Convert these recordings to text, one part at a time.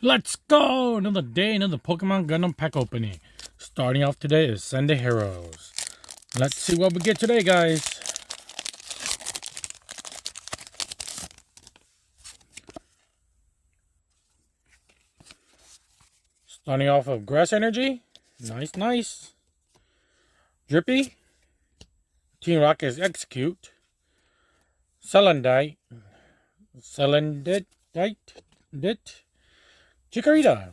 Let's go! Another day, another Pokemon Gundam pack opening. Starting off today is Send the Heroes. Let's see what we get today, guys. Starting off with Grass Energy. Nice, nice. Drippy. Team Rocket's Execute. Celandite. Chikorita.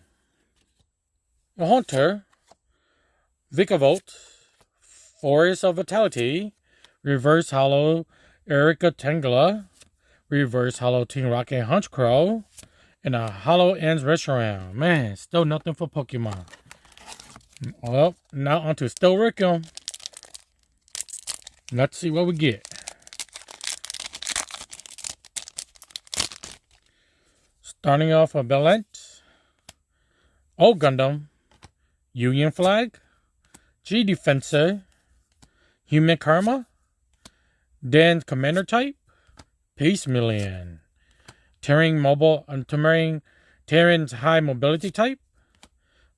A Haunter. Vikavolt. Forest of Vitality. Reverse Hollow Erica Tangela. Reverse Hollow Team Rocket Hunchcrow. And a Hollow Ends Restaurant. Man, still nothing for Pokemon. Well, now onto Still Rickum. Let's see what we get. Starting off with Bellent. Old Gundam. Union Flag. G Defensor. Human Karma. Dan's Commander Type. Peace Million. Terran's High Mobility Type.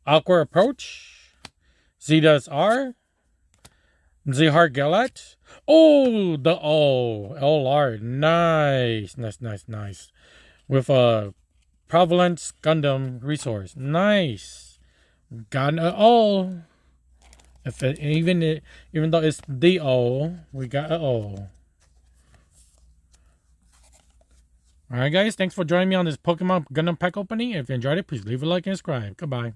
Awkward Approach. Zeta's R. Zehar Galat. Oh, the LR. Nice. Nice. With a Provalence Gundam resource. Nice. Got an O. Even though it's the O, we got an O. Alright guys, thanks for joining me on this Pokemon Gundam pack opening. If you enjoyed it, please leave a like and subscribe. Goodbye.